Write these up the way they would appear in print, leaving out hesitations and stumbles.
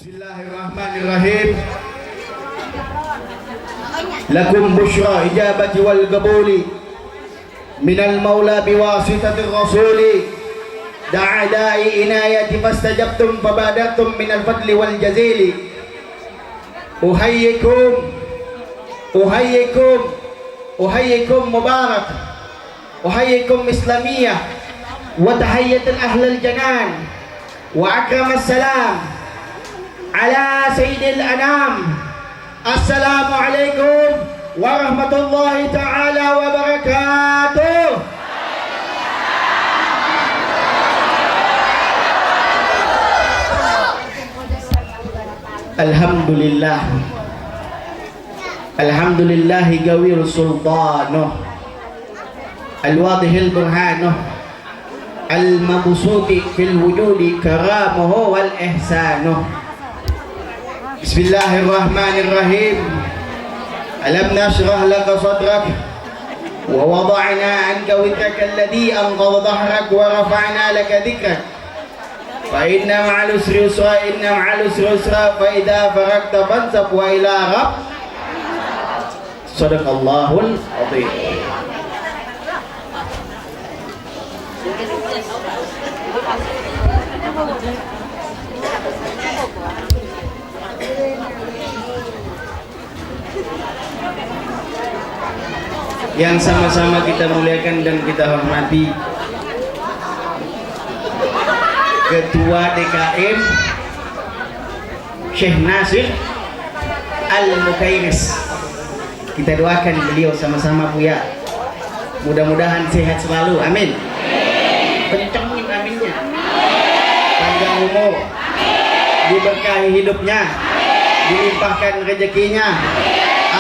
Bismillahirrahmanirrahim. Lakum bushra ijabati wal qabuli minal maula biwasitatir rasuli da'a da'i inayati fastajabtum fabadatum minal fadli wal jazili. Uhayyikum mubarak, uhayyikum islamiyah wa tahiyyatan ahlal janan wa akramas salam ala sayyidil anam. Assalamualaikum warahmatullahi ta'ala wabarakatuh. Alhamdulillah, alhamdulillahi gawir sultanuh al-wadihil burhanuh al-mabsuti fil wujudi karamuhu wal ihsanuh. Bismillahirrahmanirrahim. Alam nashrah laka sadrak wa wada'na anka witraka alladhi anqadha dhahrak wa rafa'na laka dhikrak fa inna ma'al usri yusra inna ma'al usri yusra fa idza faragta fansab wa ila rabb. Shadaqallahul azim. Yang sama-sama kita muliakan dan kita hormati Ketua DKM Syekh Nasir Al-Mukairis. Kita doakan beliau sama-sama Buya, mudah-mudahan sehat selalu, amin. Kencengin aminnya. Panjang umur, diberkahi hidupnya, dilimpahkan rezekinya,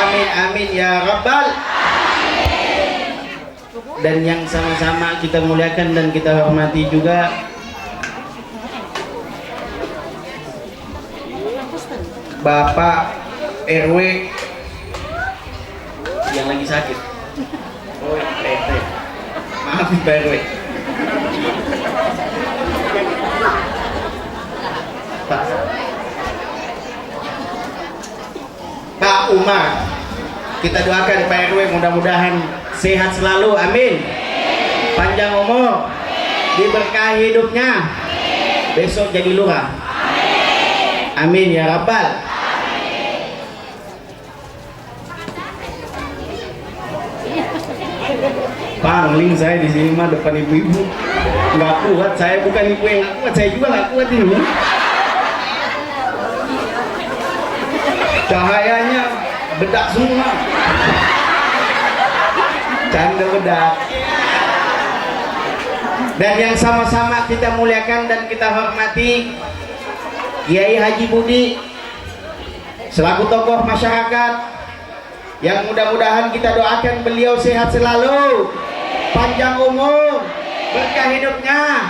amin amin ya rabbal. Dan yang sama-sama kita muliakan dan kita hormati juga Bapak RW yang lagi sakit. Oh, RT. Maaf Pak RW. Pak Umar. Kita doakan Pak RW mudah-mudahan sehat selalu, amin. Panjang umur, diberkahi hidupnya, besok jadi lurah, amin ya rabbal. Pangling saya di sini mah depan ibu-ibu nggak kuat, saya bukan ibu yang nggak kuat, saya juga nggak kuat ini. Cahayanya bedak semua. Canda bedak. Dan yang sama-sama kita muliakan dan kita hormati Kiai Haji Budi selaku tokoh masyarakat yang mudah-mudahan kita doakan beliau sehat selalu, panjang umur, berkah hidupnya,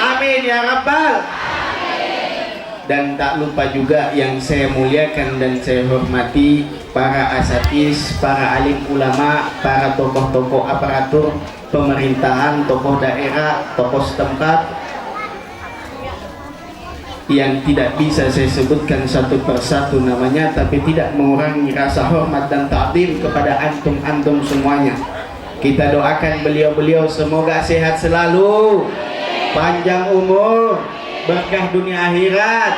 amin ya rabbal. Dan tak lupa juga yang saya muliakan dan saya hormati para asatidz, para alim ulama, para tokoh-tokoh aparatur pemerintahan, tokoh daerah, tokoh setempat yang tidak bisa saya sebutkan satu persatu namanya, tapi tidak mengurangi rasa hormat dan takdim kepada antum-antum semuanya. Kita doakan beliau-beliau semoga sehat selalu, panjang umur, berkah dunia akhirat,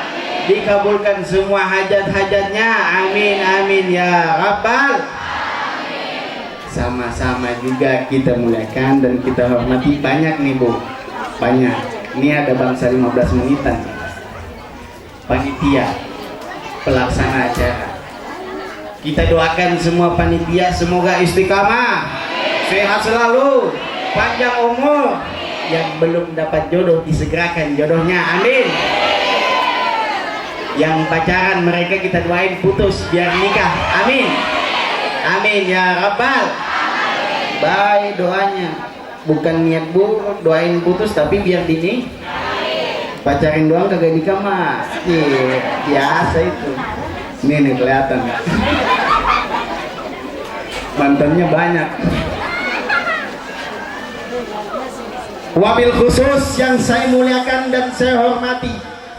dikabulkan semua hajat-hajatnya, amin amin ya rabbal. Sama-sama juga kita muliakan dan kita hormati. Banyak nih Bu, banyak. Ini ada bangsa 15 menitan, panitia pelaksana acara. Kita doakan semua panitia semoga istiqamah, sehat selalu, panjang umur. Yang belum dapat jodoh disegerakan jodohnya, amin. Yang pacaran mereka kita doain putus biar nikah, amin amin ya rabbal. Baik doanya, bukan niat buruk, doain putus tapi biar dini. Pacarin doang kagak nikah mah biasa itu. Ini nih kelihatan nggak? Mantannya banyak. Wabil khusus yang saya muliakan dan saya hormati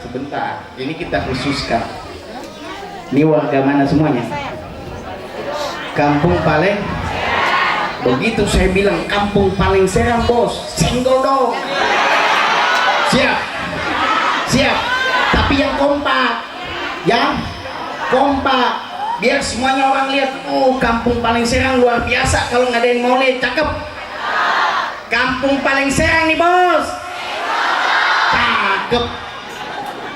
sebentar, ini kita khususkan. Ini warga mana semuanya? Kampung Paleng. Begitu saya bilang kampung paling serang bos, singgol dong. Siap, siap. Tapi yang kompak, biar semuanya orang lihat. Oh, kampung paling serang luar biasa. Kalau nggak ada yang mau lihat, cakep. Kampung paling serang nih bos. Cakep.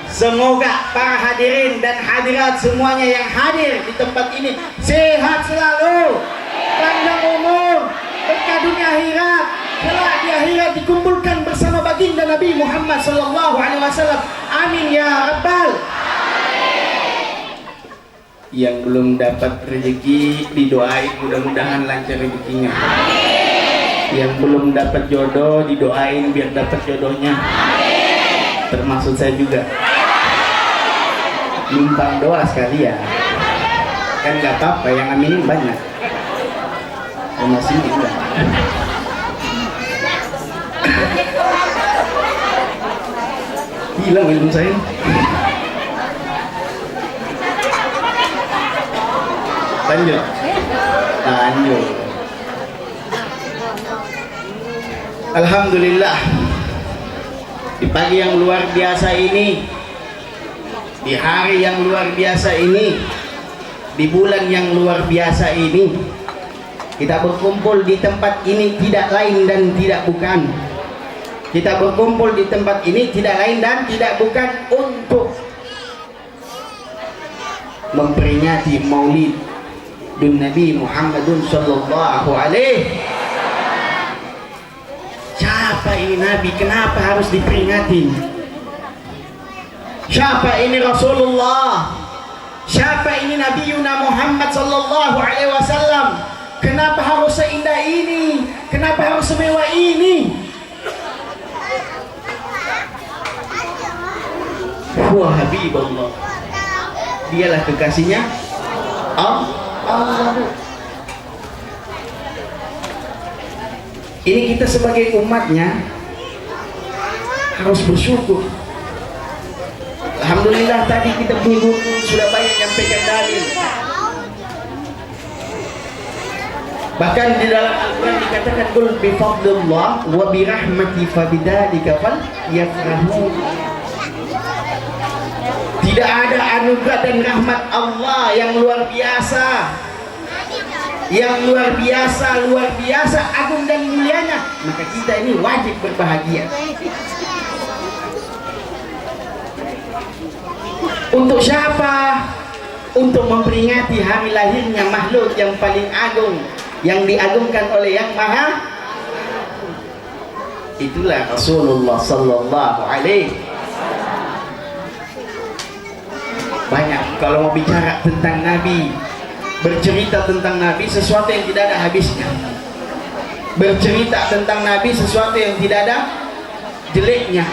Semoga para hadirin dan hadirat semuanya yang hadir di tempat ini sehat selalu, panjang umur, berkah dunia akhirat, kelak di akhirat dikumpulkan bersama baginda Nabi Muhammad SAW. Amin ya rabbal. Yang belum dapat rezeki didoain mudah-mudahan lancar rezekinya. Yang belum dapat jodoh didoain biar dapat jodohnya. Termasuk saya juga. Numpang doa sekali ya, kan nggak apa-apa, yang aminin banyak. Masih juga. Hilang ilmu saya. Lanjut. Alhamdulillah, di pagi yang luar biasa ini, di hari yang luar biasa ini, di bulan yang luar biasa ini, kita berkumpul di tempat ini tidak lain dan tidak bukan. Kita berkumpul di tempat ini tidak lain dan tidak bukan untuk memperingati Maulid Nabi Muhammadun sallallahu alaihi. Siapa ini Nabi? Kenapa harus diperingatin? Siapa ini Rasulullah? Siapa ini Nabi Muhammad sallallahu alaihi wasallam? Kenapa harus seindah ini? Kenapa harus semewah ini? Huwa Habibullah. Dialah kekasihnya Allah. Ini kita sebagai umatnya harus bersyukur. Alhamdulillah tadi kita minggu sudah banyak nyampaikan dalil. Bahkan di dalam Al-Quran dikatakan qul bi fadlillah wa bi rahmati fabidzalika falyafrahu. Tidak ada anugerah dan rahmat Allah yang luar biasa, luar biasa agung dan mulianya, maka kita ini wajib berbahagia. Untuk siapa? Untuk memperingati hari lahirnya makhluk yang paling agung, yang diagungkan oleh yang maha. Itulah Rasulullah sallallahu alaihi. Banyak kalau mau bicara tentang Nabi, bercerita tentang Nabi sesuatu yang tidak ada habisnya. Bercerita tentang Nabi sesuatu yang tidak ada jeleknya.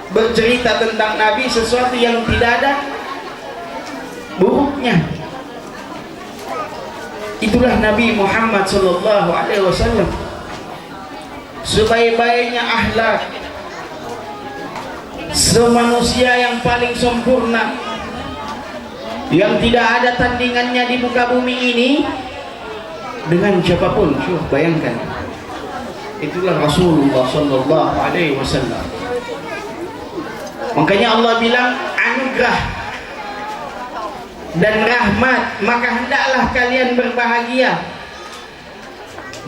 Bercerita tentang Nabi sesuatu yang tidak ada buruknya. Itulah Nabi Muhammad sallallahu alaihi wasallam. Sebaik-baiknya akhlak, semanusia yang paling sempurna, yang tidak ada tandingannya di muka bumi ini dengan siapapun. Coba bayangkan, itulah Rasulullah sallallahu alaihi wasallam. Makanya Allah bilang anugerah dan rahmat, maka hendaklah kalian berbahagia.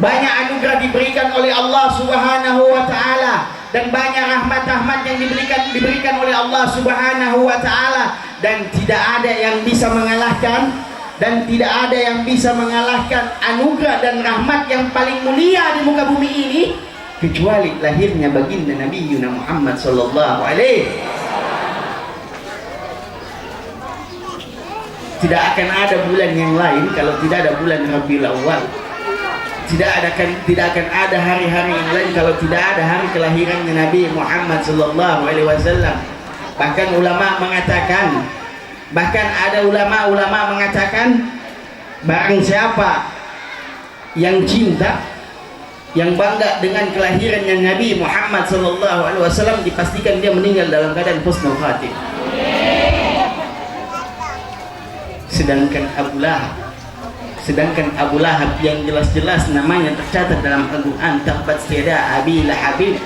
Banyak anugerah diberikan oleh Allah Subhanahu wa taala, dan banyak rahmat-rahmat yang diberikan oleh Allah Subhanahu wa taala, dan tidak ada yang bisa mengalahkan anugerah dan rahmat yang paling mulia di muka bumi ini kecuali lahirnya baginda Nabi Muhammad sallallahu alaihi. Tidak akan ada bulan yang lain kalau tidak ada bulan Rabiul Awal. Tidak akan ada hari-hari yang lain kalau tidak ada hari kelahirannya Nabi Muhammad sallallahu alaihi wasallam. Bahkan ada ulama mengatakan barang siapa yang cinta yang bangga dengan kelahirannya Nabi Muhammad SAW, dipastikan dia meninggal dalam keadaan husnul khatimah. Sedangkan Abu Lahab yang jelas-jelas namanya tercatat dalam Al-Quran, tabbat yada abi lahabin,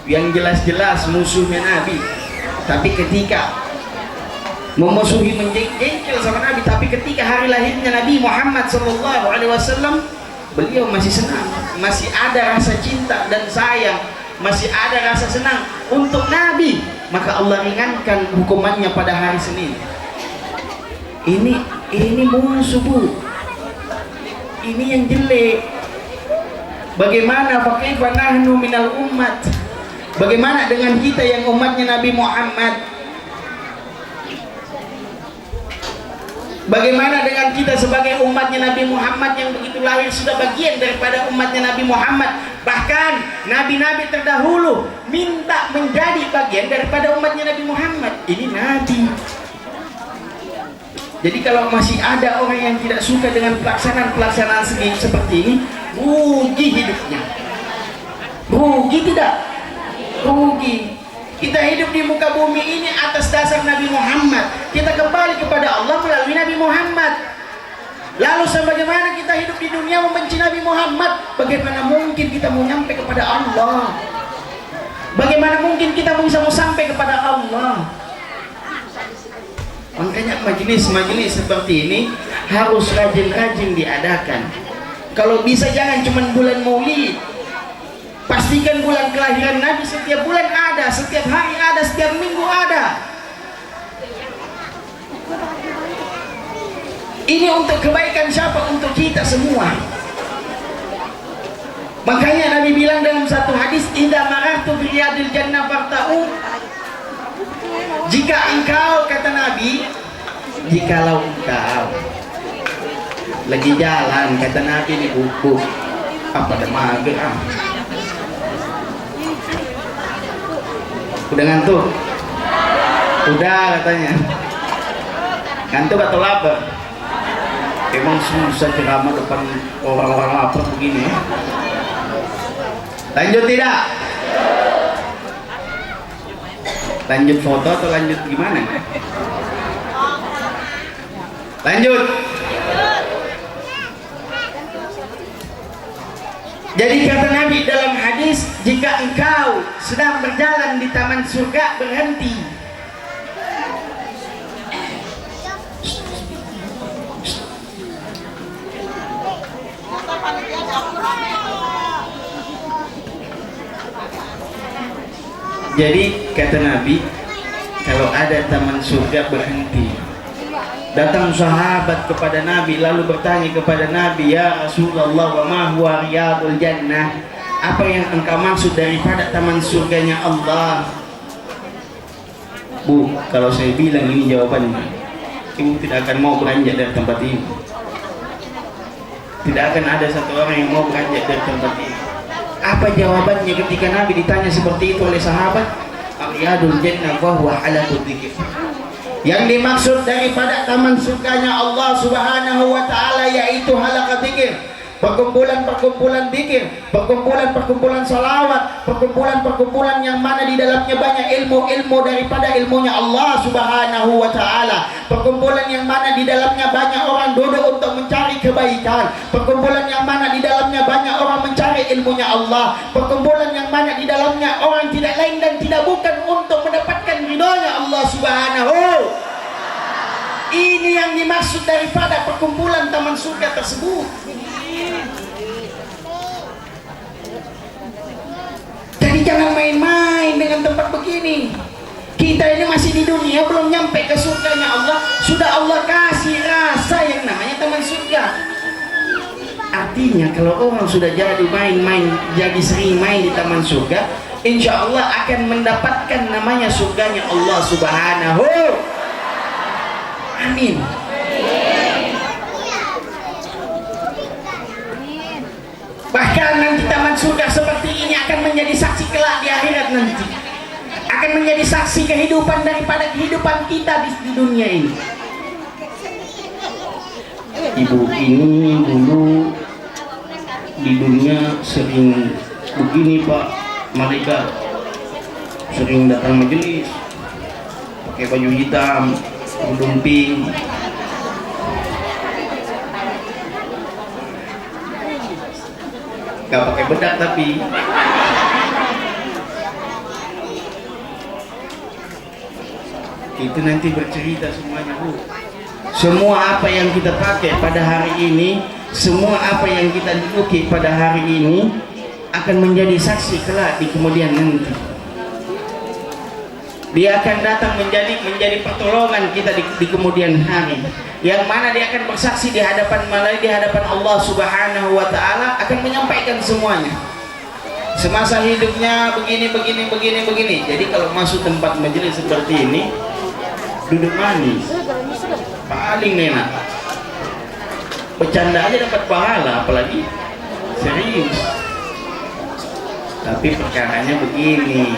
yang jelas-jelas musuhnya Nabi, tapi ketika memusuhi, menjengkel sama Nabi, tapi ketika hari lahirnya Nabi Muhammad SAW, beliau masih senang, masih ada rasa cinta dan sayang, masih ada rasa senang untuk Nabi. Maka Allah ringankan hukumannya pada hari Senin. Ini musuh, Bu. Ini yang jelek. Bagaimana fakaifa nahnu minal ummat? Bagaimana dengan kita yang umatnya Nabi Muhammad? Bagaimana dengan kita sebagai umatnya Nabi Muhammad yang begitu lahir sudah bagian daripada umatnya Nabi Muhammad? Bahkan nabi-nabi terdahulu minta menjadi bagian daripada umatnya Nabi Muhammad. Ini Nabi. Jadi kalau masih ada orang yang tidak suka dengan pelaksanaan seperti ini, rugi hidupnya. Rugi tidak? Rugi. Kita hidup di muka bumi ini atas dasar Nabi Muhammad. Kita kembali kepada Allah melalui Nabi Muhammad. Lalu sebagaimana kita hidup di dunia membenci Nabi Muhammad, bagaimana mungkin kita mau nyampe kepada Allah? Bagaimana mungkin kita bisa mau sampai kepada Allah? Makanya majelis-majelis seperti ini harus rajin-rajin diadakan. Kalau bisa jangan cuma bulan Maulid. Pastikan bulan kelahiran Nabi setiap bulan ada, setiap hari ada, setiap minggu ada. Ini untuk kebaikan siapa? Untuk kita semua. Makanya Nabi bilang dalam satu hadis, "Idza marartu bi riyadil jannah farta'u." Jika engkau, kata Nabi, jikalau engkau lagi jalan, kata Nabi, di buku apa ada mager udah ngantuk, udah katanya ngantuk atau lapar. Emang susah ceramah depan orang-orang lapar begini ya. Lanjut tidak? Lanjut foto atau lanjut gimana? Lanjut. Jadi kata Nabi dalam hadis, jika engkau sedang berjalan di taman surga, berhenti. Jadi kata Nabi, kalau ada taman surga berhenti. Datang sahabat kepada Nabi lalu bertanya kepada Nabi, "Ya Rasulullah, wa ma huwa riyadul jannah?" Apa yang engkau maksud daripada taman surganya Allah? Bu, kalau saya bilang ini jawabannya, ibu tidak akan mau beranjak dari tempat ini. Tidak akan ada satu orang yang mau beranjak dari tempat ini. Apa jawabannya ketika Nabi ditanya seperti itu oleh sahabat? Riyadul jannah wa huwa halatul dzikr. Yang dimaksud daripada taman surganya Allah Subhanahu wa taala yaitu halaqat dzikir, perkumpulan-perkumpulan dzikir, perkumpulan-perkumpulan salawat, perkumpulan-perkumpulan yang mana di dalamnya banyak ilmu-ilmu daripada ilmunya Allah Subhanahu wa taala, perkumpulan yang mana di dalamnya banyak orang duduk untuk mencari kebaikan, perkumpulan yang mana di dalamnya banyak orang mencari ilmunya Allah, perkumpulan yang mana di dalamnya orang tidak lain dan tidak bukan untuk mendapatkan ridhonya Allah Subhanahu. Ini yang dimaksud daripada perkumpulan taman surga tersebut. Jadi jangan main-main dengan tempat begini. Kita ini masih di dunia, belum nyampe ke surganya Allah, sudah Allah kasih rasa yang namanya taman surga. Artinya kalau orang sudah jadi main-main, jadi sering main di taman surga, insya Allah akan mendapatkan namanya surganya Allah Subhanahu. Amin. Bahkan nanti taman surga seperti ini akan menjadi saksi kelak di akhirat nanti. Akan menjadi saksi kehidupan daripada kehidupan kita di dunia ini. Ibu ini dulu di dunia sering begini Pak, malaikat sering datang majelis pakai baju hitam, kerudung pink. Gak pakai bedak tapi itu nanti bercerita semuanya Bu. Semua apa yang kita pakai pada hari ini, semua apa yang kita duduki pada hari ini akan menjadi saksi kelak di kemudian nanti. Dia akan datang menjadi pertolongan kita di kemudian hari, yang mana dia akan bersaksi di hadapan Allah Subhanahu wa taala, akan menyampaikan semuanya. Semasa hidupnya begini. Jadi kalau masuk tempat majelis seperti ini, duduk manis paling enak. Bercanda aja dapat pahala, apalagi serius. Tapi perkaranya begini.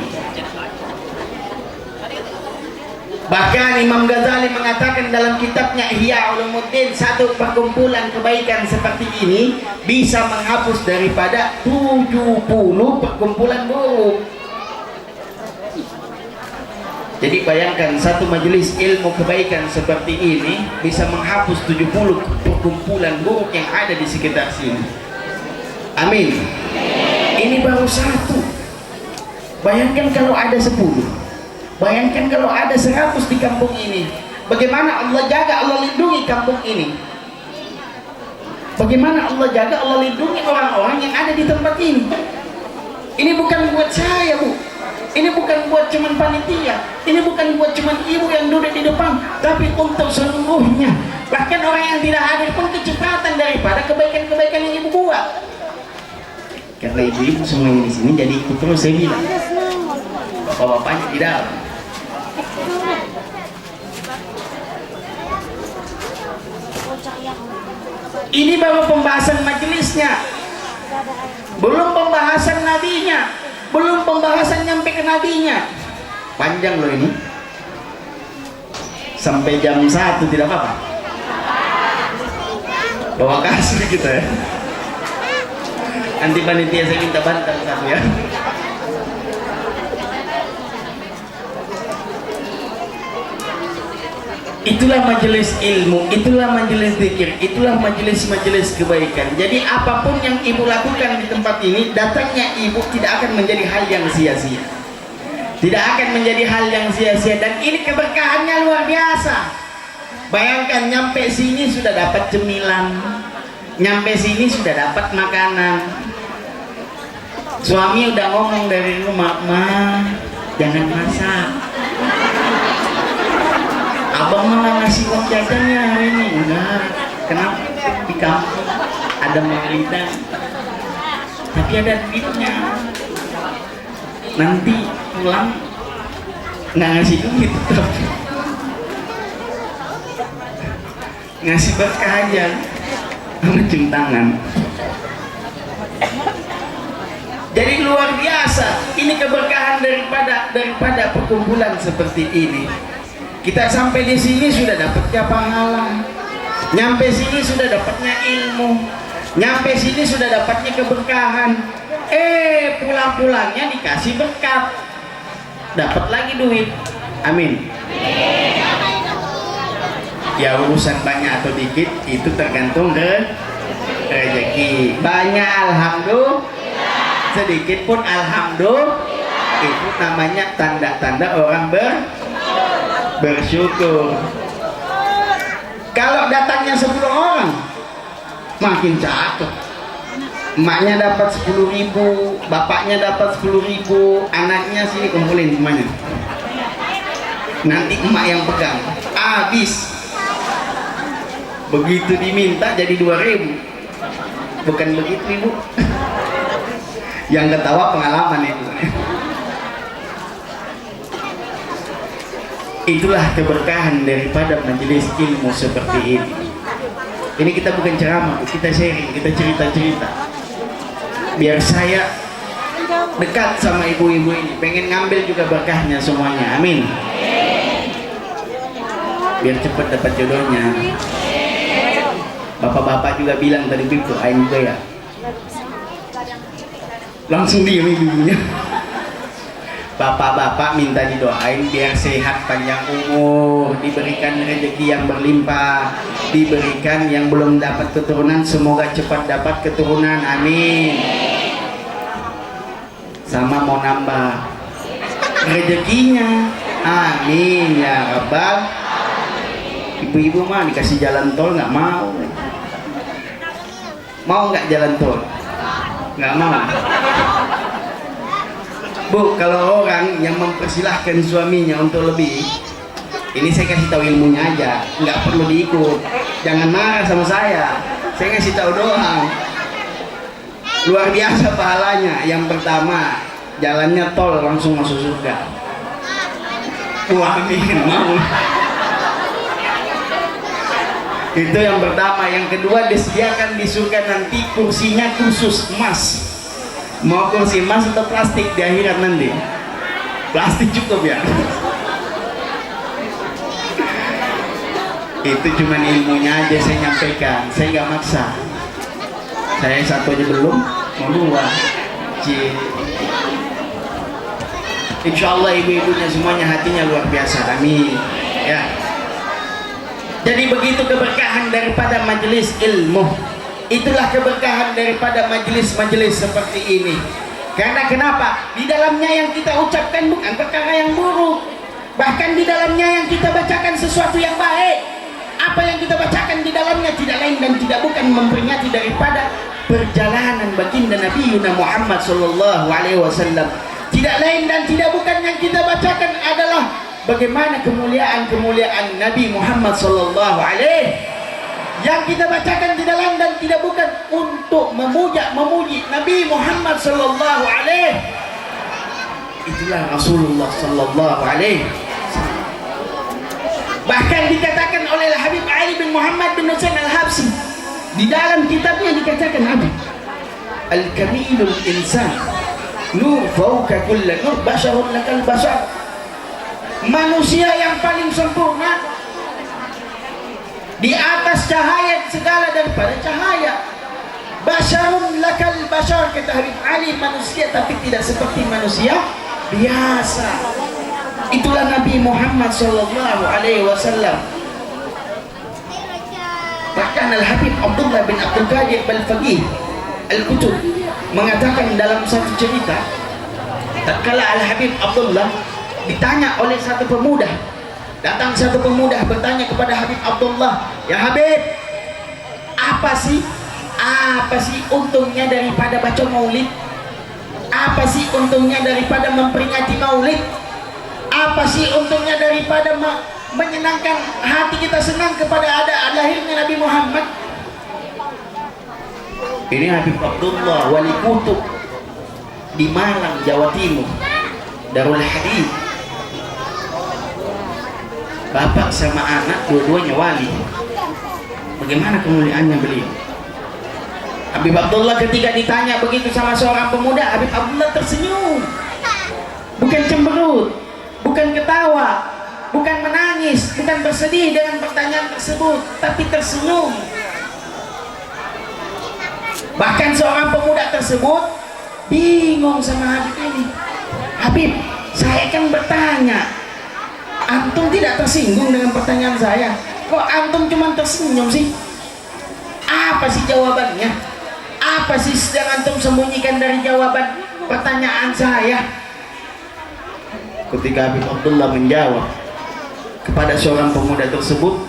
Bahkan Imam Ghazali mengatakan dalam kitabnya Ihya Ulumuddin, satu perkumpulan kebaikan seperti ini bisa menghapus daripada 70 perkumpulan buruk. Jadi bayangkan satu majelis ilmu kebaikan seperti ini bisa menghapus 70 perkumpulan buruk yang ada di sekitar sini. Amin. Ini baru satu. Bayangkan kalau ada 10. Bayangkan kalau ada 100 di kampung ini. Bagaimana Allah jaga, Allah lindungi kampung ini. Bagaimana Allah jaga, Allah lindungi orang-orang yang ada di tempat ini. Ini bukan buat saya Bu, ini bukan buat cuman panitia, ini bukan buat cuman ibu yang duduk di depan, tapi untuk seluruhnya. Bahkan orang yang tidak hadir pun kecepatan daripada kebaikan-kebaikan yang ibu buat. Karena ibu-ibu semuanya di sini, jadi ikut terus saya bilang. Bapak-bapaknya di dalam. Ini baru pembahasan majelisnya, belum pembahasan nadinya, belum pembahasan nyampe ke nadinya. Panjang loh ini, sampai jam 1 tidak apa-apa. Bawa kasih kita ya. Nanti panitia saya minta bantal satu ya. Itulah majelis ilmu, itulah majelis zikir, itulah majelis-majelis kebaikan. Jadi apapun yang ibu lakukan di tempat ini, datangnya ibu tidak akan menjadi hal yang sia-sia. Tidak akan menjadi hal yang sia-sia, dan ini keberkahannya luar biasa. Bayangkan nyampe sini sudah dapat cemilan, nyampe sini sudah dapat makanan. Suami udah ngomong dari rumah, "Ma, jangan masak. Abang malah ngasih uang jajannya hari ini." Enggak, kenapa? Di kampung ada melintang, tapi ada duitnya. Nanti pulang nggak ngasih duit, tapi ngasih berkah aja sama cium tangan. Jadi luar biasa. Ini keberkahan daripada perkumpulan seperti ini. Kita sampai di sini sudah dapatnya pahala, nyampe sini sudah dapatnya ilmu, nyampe sini sudah dapatnya keberkahan. Pulang-pulangnya dikasih berkat, dapat lagi duit. Amin. Ya urusan banyak atau dikit itu tergantung rezeki. Banyak alhamdulillah, sedikit pun alhamdulillah. Itu namanya tanda-tanda orang bersyukur. Kalau datangnya 10 orang makin cakep. Emaknya dapat 10.000, bapaknya dapat 10.000, anaknya sini kumpulin semuanya. Nanti emak yang pegang, habis. Begitu diminta jadi 2.000. Bukan begitu ibu. Yang ketawa pengalaman itu. Itulah keberkahan daripada majelis ilmu seperti ini. Ini kita bukan ceramah, kita sharing, kita cerita-cerita. Biar saya dekat sama ibu-ibu ini, pengen ngambil juga berkahnya semuanya. Amin. Biar cepat dapat jodohnya. Bapak-bapak juga bilang tadi begitu, aing juga ya. Langsung diem ibunya. Bapak-bapak minta didoain biar sehat panjang umur, diberikan rezeki yang berlimpah, diberikan yang belum dapat keturunan semoga cepat dapat keturunan, amin. Sama mau nambah rezekinya, amin ya rabbal. Ibu-ibu mah dikasih jalan tol nggak mau. Mau nggak jalan tol? Nggak mau. Bu, kalau orang yang mempersilahkan suaminya untuk lebih, ini saya kasih tahu ilmunya aja, nggak perlu diikut. Jangan marah sama saya ngasih tahu doang. Luar biasa pahalanya. Yang pertama, jalannya tol langsung masuk surga. Wah, amin, mau. Itu yang pertama. Yang kedua, disediakan di surga nanti kursinya khusus emas. Mau kursi emas atau plastik di akhirat nanti? Plastik cukup ya. Itu cuma ilmunya aja saya nyampaikan, saya nggak maksa. Saya satu aja belum, mau dua. Insya Allah ibu-ibunya semuanya hatinya luar biasa, amin. Ya. Jadi begitu keberkahan daripada majelis ilmu. Itulah keberkahan daripada majelis-majelis seperti ini. Karena kenapa? Di dalamnya yang kita ucapkan bukan perkara yang buruk. Bahkan di dalamnya yang kita bacakan sesuatu yang baik. Apa yang kita bacakan di dalamnya tidak lain dan tidak bukan memperingati daripada perjalanan baginda Nabi Muhammad sallallahu alaihi wasallam. Tidak lain dan tidak bukan yang kita bacakan adalah bagaimana kemuliaan-kemuliaan Nabi Muhammad sallallahu alaihi. Yang kita bacakan tidak lain dan tidak bukan untuk memuji Nabi Muhammad sallallahu alaihi. Itulah Rasulullah sallallahu alaihi. Bahkan dikatakan oleh Habib Ali bin Muhammad bin Husain Al-Habsyi di dalam kitabnya dikatakan apa? Al-kamilul insan nur fauqa kulli nur basharun lakal bashar. Manusia yang paling sempurna di atas cahaya segala daripada cahaya. Basyarun lakal bashar, kata Habib Ali, manusia tapi tidak seperti manusia biasa. Itulah Nabi Muhammad sallallahu alaihi wasallam. Bahkan Al-Habib Abdullah bin Abdul Qadir Al-Faqih Al-Kutub mengatakan dalam satu cerita, tatkala Al-Habib Abdullah ditanya oleh satu pemuda, datang satu pemuda bertanya kepada Habib Abdullah, ya Habib, apa sih untungnya daripada baca maulid? Apa sih untungnya daripada memperingati maulid? Apa sih untungnya daripada menyenangkan hati kita senang kepada ada lahirnya Nabi Muhammad? Ini Habib Abdullah Wali Kutub di Malang, Jawa Timur, Darul Hadith. Bapak sama anak dua-duanya wali. Bagaimana kemuliaannya beliau? Habib Abdullah ketika ditanya begitu sama seorang pemuda, Habib Abdullah tersenyum. Bukan cemberut, bukan ketawa, bukan menangis, bukan bersedih dengan pertanyaan tersebut, tapi tersenyum. Bahkan seorang pemuda tersebut bingung sama Habib ini. Habib, saya kan bertanya, antum tidak tersinggung dengan pertanyaan saya. Kok antum cuma tersenyum sih? Apa sih jawabannya? Apa sih yang antum sembunyikan dari jawaban pertanyaan saya? Ketika Habib Abdullah menjawab kepada seorang pemuda tersebut,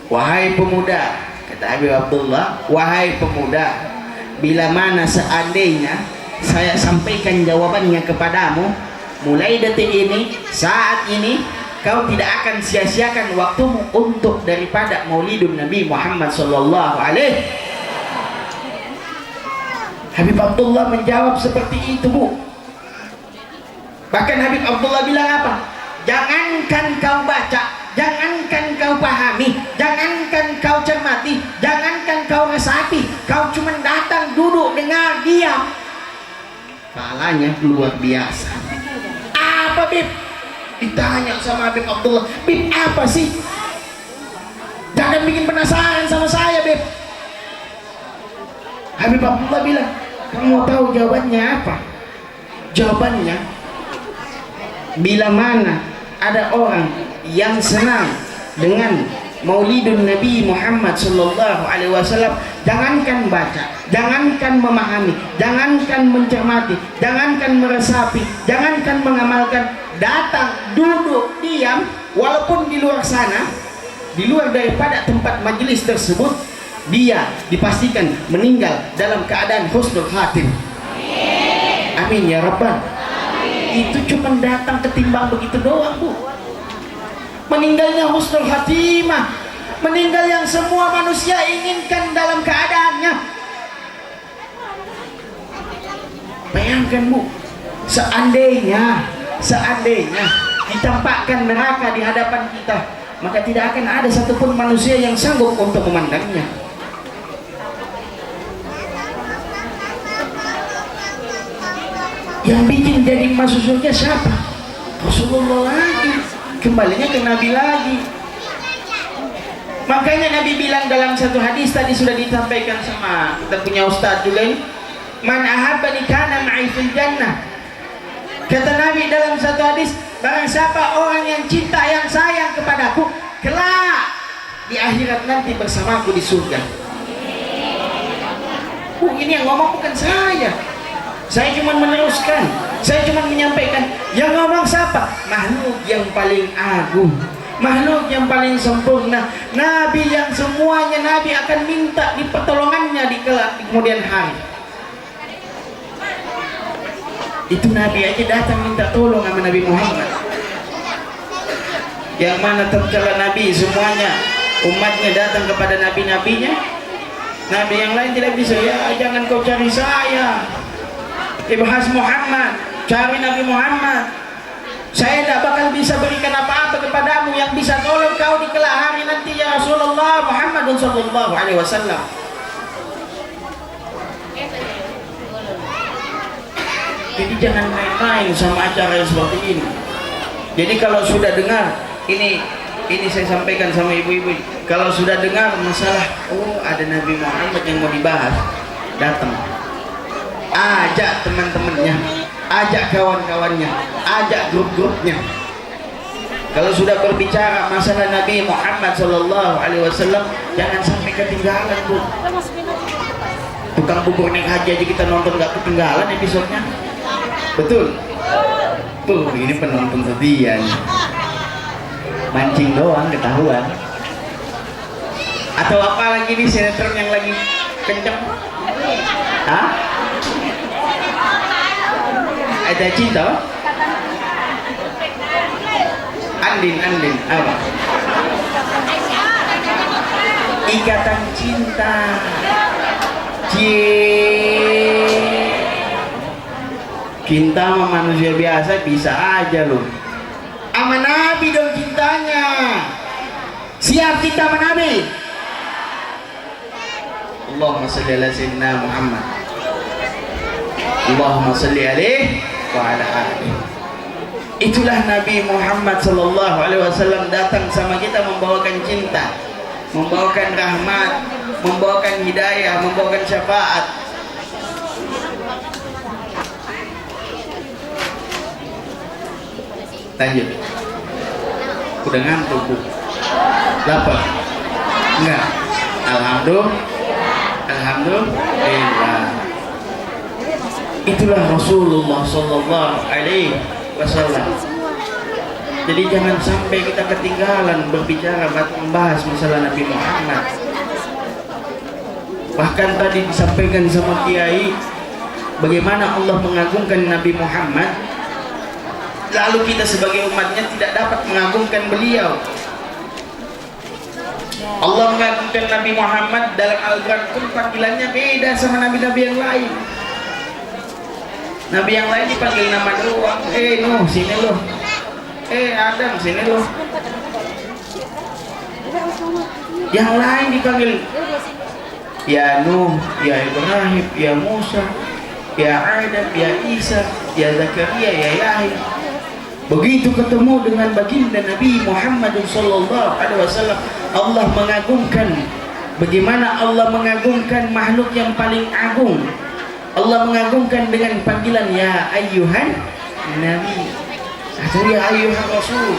wahai pemuda, kata Habib Abdullah, wahai pemuda, bila mana seandainya saya sampaikan jawabannya kepadamu, mulai detik ini, saat ini, kau tidak akan sia-siakan waktumu untuk daripada maulidun Nabi Muhammad sallallahu alaihi. Habib Abdullah menjawab seperti itu, Bu. Bahkan Habib Abdullah bilang apa? Jangankan kau baca, jangankan kau pahami, jangankan kau cermati, jangankan kau resapi, kau cuma datang, duduk, dengar, diam, pahalanya luar biasa. Apa, Bib? Ditanya sama Habib Abdullah, Bib, apa sih? Jangan bikin penasaran sama saya, Bib. Habib Abdullah bilang, Kamu tahu jawabannya apa? Jawabannya, bila mana ada orang yang senang dengan Maulidun Nabi Muhammad sallallahu alaihi wasallam, jangankan baca, jangankan memahami, jangankan mencermati, jangankan meresapi, jangankan mengamalkan, datang, duduk, diam, walaupun di luar sana, di luar daripada tempat majelis tersebut, dia dipastikan meninggal dalam keadaan husnul khatim. Amin ya Rabbal. Itu cuma datang ketimbang begitu doang, Bu. Meninggalnya husnul khatimah, meninggal yang semua manusia inginkan dalam keadaannya. Bayangkan, Bu, seandainya ditampakkan neraka di hadapan kita, maka tidak akan ada satupun manusia yang sanggup untuk memandangnya. Yang bikin jadi masuk surga siapa? Rasulullah lagi, kembalinya ke Nabi lagi. Makanya Nabi bilang dalam satu hadis, tadi sudah disampaikan sama kita punya Ustadz juga, man ahabbani kana ma'i fil jannah. Kata Nabi dalam satu hadis, barang siapa orang yang cinta, yang sayang kepadaku, kelak di akhirat nanti bersamaku di surga. Ini yang ngomong bukan saya cuma meneruskan, saya cuma menyampaikan. Yang ngomong siapa? Makhluk yang paling agung, makhluk yang paling sempurna, Nabi yang semuanya Nabi akan minta di pertolongannya di kemudian hari. Itu Nabi aja datang minta tolong sama Nabi Muhammad. Yang mana tatkala Nabi semuanya umatnya datang kepada nabi-nabinya, Nabi yang lain tidak bisa. Ya jangan kau cari saya, ibhas Muhammad, cari Nabi Muhammad. Saya tidak bakal bisa berikan apa-apa kepadamu yang bisa tolong kau di kelak hari nanti ya Rasulullah Muhammad sallallahu alaihi wasallam. Jadi jangan main-main sama acara yang seperti ini. Jadi kalau sudah dengar ini saya sampaikan sama ibu-ibu, kalau sudah dengar masalah ada Nabi Muhammad yang mau dibahas, datang, ajak teman-temannya, ajak kawan-kawannya, ajak grup-grupnya. Kalau sudah berbicara masalah Nabi Muhammad sallallahu alaihi wasallam, jangan sampai ketinggalan, Bu. Tukang bubur naik haji aja kita nonton gak ketinggalan episodenya. Betul? Tuh, ini penonton setia nih. Mancing doang ketahuan. Atau apa lagi nih sinetron yang lagi kenceng? Hah? Ada cinta? Andin apa? Ikatan cinta. Cinta sama manusia biasa bisa aja loh. Sama Nabi dong cintanya. Siap kita sama Nabi? Allahumma salli ala sayyidina Muhammad. Allahumma salli alaihi wa ala alihi. Itulah Nabi Muhammad sallallahu alaihi wasallam datang sama kita membawakan cinta, membawakan rahmat, membawakan hidayah, membawakan syafaat. Lanjut. Udah ngantuk, Bu? Lapar? Enggak? Alhamdulillah. Itulah Rasulullah sallallahu alaihi wasallam. Jadi jangan sampai kita ketinggalan berbicara membahas masalah Nabi Muhammad. Bahkan tadi disampaikan sama Kiai bagaimana Allah mengagungkan Nabi Muhammad, lalu kita sebagai umatnya tidak dapat mengagungkan beliau. Allah mengagungkan Nabi Muhammad dalam Al-Quran pun panggilannya beda sama nabi-nabi yang lain. Nabi yang lain dipanggil nama doang. Nuh sini loh. Adam sini loh. Yang lain dipanggil ya Nuh, ya Ibrahim, ya Musa, ya Adam, ya Isa, ya Zakaria, ya Yahya. Begitu ketemu dengan baginda Nabi Muhammad sallallahu alaihi wasallam, Allah mengagungkan. Bagaimana Allah mengagungkan makhluk yang paling agung, Allah mengagungkan dengan panggilan ya ayyuhan nabi atau ya ayyuhan rasul.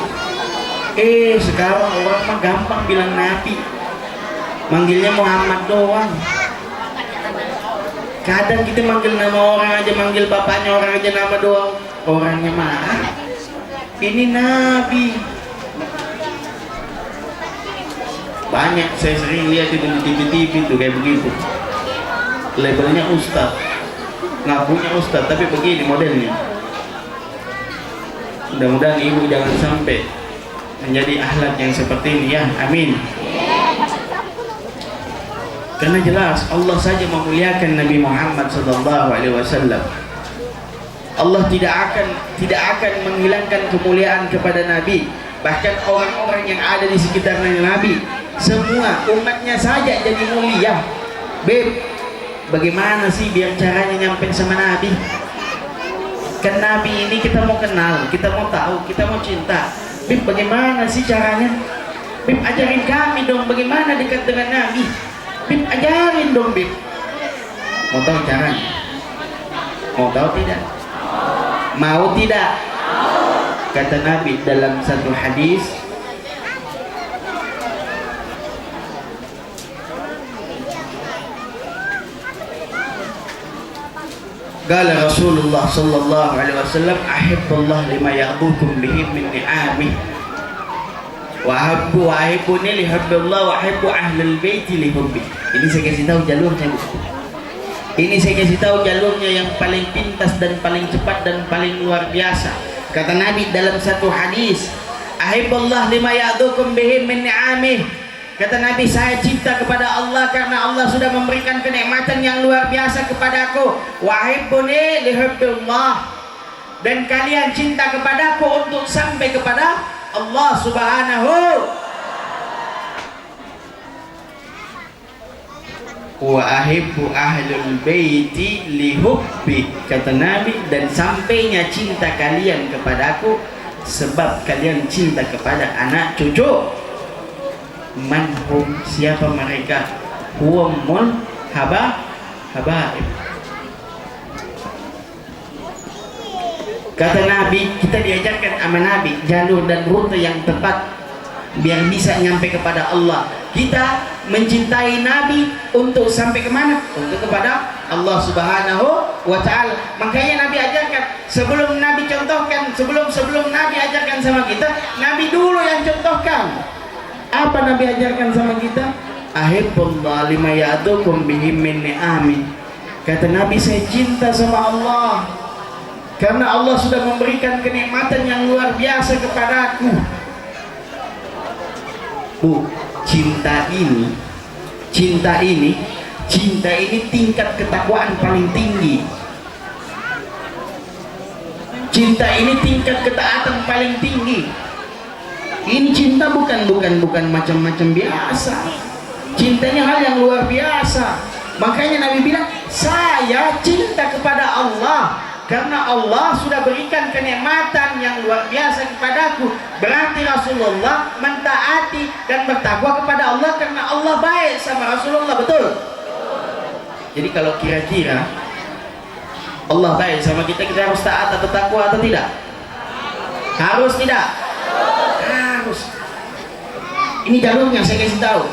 Sekarang orang mah gampang bilang nabi, manggilnya Muhammad doang. Kadang kita manggil nama orang aja, manggil bapaknya orang aja nama doang, orangnya mah ini nabi. Banyak saya sering lihat itu di TV-TV tuh kayak begitu, labelnya ustaz, ngakunya ustaz tapi begini modelnya. Mudah-mudahan ibu jangan sampai menjadi akhlak yang seperti ini ya, amin. Karena jelas Allah saja memuliakan Nabi Muhammad SAW. Allah tidak akan menghilangkan kemuliaan kepada Nabi. Bahkan orang-orang yang ada di sekitar Nabi, semua umatnya saja jadi mulia. Bagaimana sih biar caranya nyampe sama Nabi? Kan Nabi ini kita mau kenal, kita mau tahu, kita mau cinta. Bagaimana sih caranya? Ajarin kami dong bagaimana dekat dengan Nabi. Ajarin dong Mau tahu caranya? Mau tahu tidak? Mau tidak? Kata Nabi dalam satu hadis, qala Rasulullah sallallahu alaihi wasallam ahibbullah lima ya'bukum bihi min ni'amih wa ahibbuni li hubbillah wa ahibbu ahlul baiti li hubbi. Ini saya kasih tahu jalurnya, Bu. Ini saya kasih tahu jalurnya yang paling pintas dan paling cepat dan paling luar biasa. Kata Nabi dalam satu hadis, ahibbullah lima ya'dukum bihi min ni'amih. Kata Nabi, saya cinta kepada Allah karena Allah sudah memberikan kenikmatan yang luar biasa kepadaku. Wa ahibbuni li hubbillah. Dan kalian cinta kepadaku untuk sampai kepada Allah Subhanahu. Wa ahibbu ahlul baiti li hubbi. Kata Nabi, dan sampainya cinta kalian kepadaku sebab kalian cinta kepada anak cucu. Manhum, siapa mereka? Huwamul habaib. Kata Nabi, kita diajarkan sama Nabi jalur dan rute yang tepat biar bisa nyampe kepada Allah. Kita mencintai Nabi untuk sampai kemana? Untuk kepada Allah Subhanahu wa ta'ala. Makanya Nabi ajarkan, sebelum Nabi contohkan, sebelum Nabi ajarkan sama kita, Nabi dulu yang contohkan. Apa Nabi ajarkan sama kita? Ahibbullah lima ya'dukum bihi min ni'amin. Kata Nabi, saya cinta sama Allah karena Allah sudah memberikan kenikmatan yang luar biasa kepadaku. Bu, cinta ini tingkat ketakwaan paling tinggi. Cinta ini tingkat ketaatan paling tinggi. Ini cinta bukan macam-macam biasa. Cintanya hal yang luar biasa. Makanya Nabi bilang, saya cinta kepada Allah karena Allah sudah berikan kenikmatan yang luar biasa kepadaku. Berarti Rasulullah mentaati dan bertakwa kepada Allah karena Allah baik sama Rasulullah, betul? Jadi kalau kira-kira Allah baik sama kita, kita harus taat atau takwa atau tidak? Harus tidak? Harus. Ini jalurnya saya kasih tahu.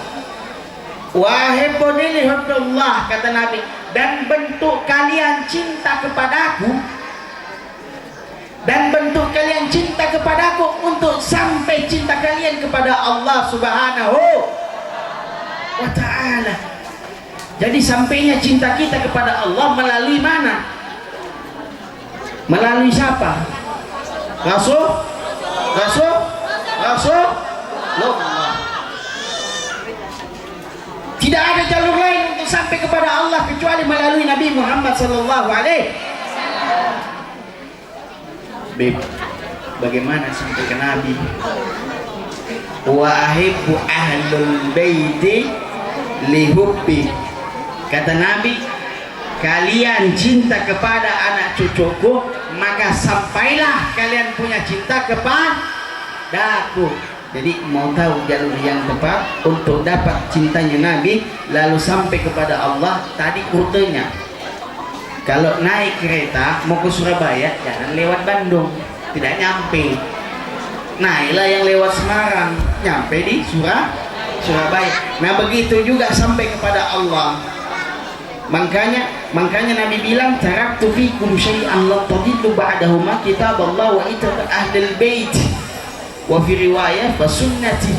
Wahibbuni li hubbillah, kata Nabi, dan bentuk kalian cinta kepadaku, dan bentuk kalian cinta kepadaku untuk sampai cinta kalian kepada Allah Subhanahu wa ta'ala. Jadi sampainya cinta kita kepada Allah melalui mana? Melalui siapa? Rasulullah. Tidak ada jalur lain untuk sampai kepada Allah kecuali melalui Nabi Muhammad sallallahu alaihi wasallam. Bagaimana sampai ke Nabi? Wa ahibbu ahlul baiti li hubbi. Kata Nabi, kalian cinta kepada anak cucuku, maka sampailah kalian punya cinta kepadaku. Jadi mau tahu jalur yang tepat untuk dapat cintanya Nabi lalu sampai kepada Allah, tadi rutenya. Kalau naik kereta mau ke Surabaya jangan lewat Bandung, tidak nyampe. Naiklah yang lewat Semarang, nyampe di Surabaya. Nah begitu juga sampai kepada Allah. Makanya Nabi bilang, taraktu fikum syai'an la tadillu ba'dahuma kitaballah wa ittaba ahlul bait wa fi riwayah fa sunnati.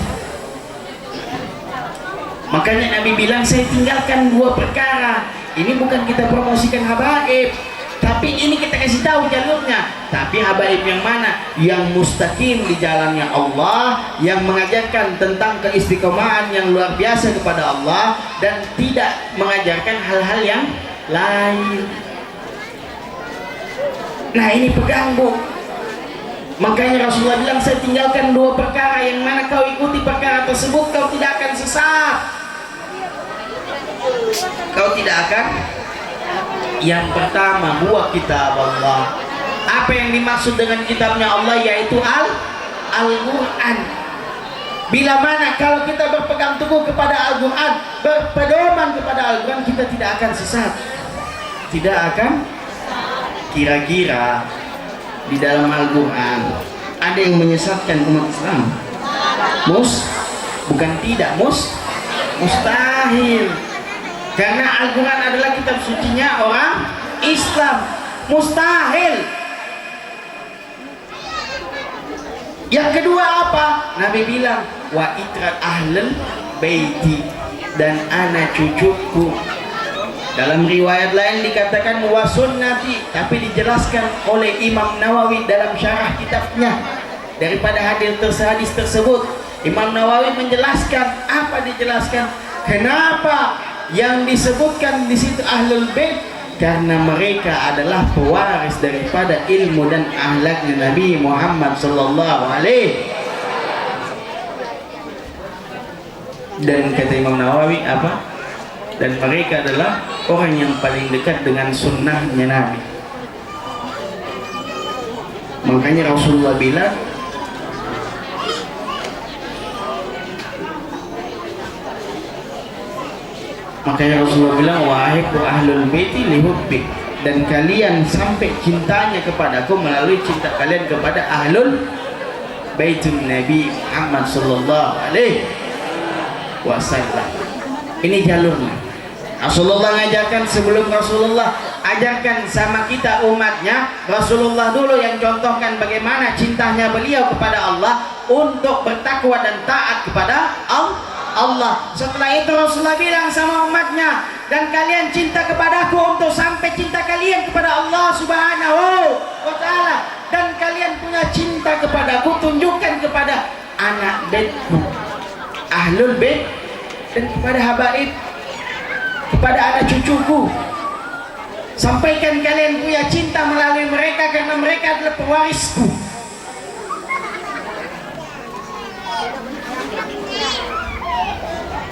Makanya Nabi bilang, saya tinggalkan dua perkara. Ini bukan kita promosikan habaib, tapi ini kita kasih tahu jalurnya. Tapi habaib yang mana? Yang mustaqim di jalannya Allah, yang mengajarkan tentang keistiqomahan yang luar biasa kepada Allah dan tidak mengajarkan hal-hal yang lain. Nah ini pegang Bu. Makanya Rasulullah bilang, saya tinggalkan dua perkara, yang mana kau ikuti perkara tersebut kau tidak akan sesat. Kau tidak akan. Yang pertama, buah kitab Allah. Apa yang dimaksud dengan kitabnya Allah? Yaitu Al-Quran. Bila mana kalau kita berpegang teguh kepada Al-Quran, berpedoman kepada Al-Quran, kita tidak akan sesat. Tidak akan. Kira-kira di dalam Al-Quran ada yang menyesatkan umat Islam? Bukan tidak, mustahil. Karena Al-Quran adalah kitab sucinya orang Islam. Mustahil. Yang kedua apa? Nabi bilang, wa itrat ahlul baiti, dan anak cucuku. Dalam riwayat lain dikatakan wa sunnati, tapi dijelaskan oleh Imam Nawawi dalam syarah kitabnya. Daripada hadis tersebut, Imam Nawawi menjelaskan. Apa dijelaskan? Kenapa yang disebutkan di situ ahlul bait? Karena mereka adalah pewaris daripada ilmu dan akhlaknya Nabi Muhammad sallallahu alaihi. Dan kata Imam Nawawi apa? Dan mereka adalah orang yang paling dekat dengan sunnahnya Nabi. Makanya Rasulullah bilang, wahai ahlul baiti lihubbi, dan kalian sampai cintanya kepadaku melalui cinta kalian kepada ahlul baitun Nabi Muhammad sallallahu alaihi wasallam. Ini jalurnya. Rasulullah ngajarkan, sebelum Rasulullah ajarkan sama kita umatnya, Rasulullah dulu yang contohkan bagaimana cintanya beliau kepada Allah untuk bertakwa dan taat kepada Allah. Setelah itu Rasulullah bilang sama umatnya, dan kalian cinta kepadaku untuk sampai cinta kalian kepada Allah subhanahu wa ta'ala. Dan kalian punya cinta kepadaku, tunjukkan kepada anak baitku, ahlul bait, dan kepada habaib, kepada anak cucuku. Sampaikan kalian punya cinta melalui mereka, karena mereka adalah pewarisku.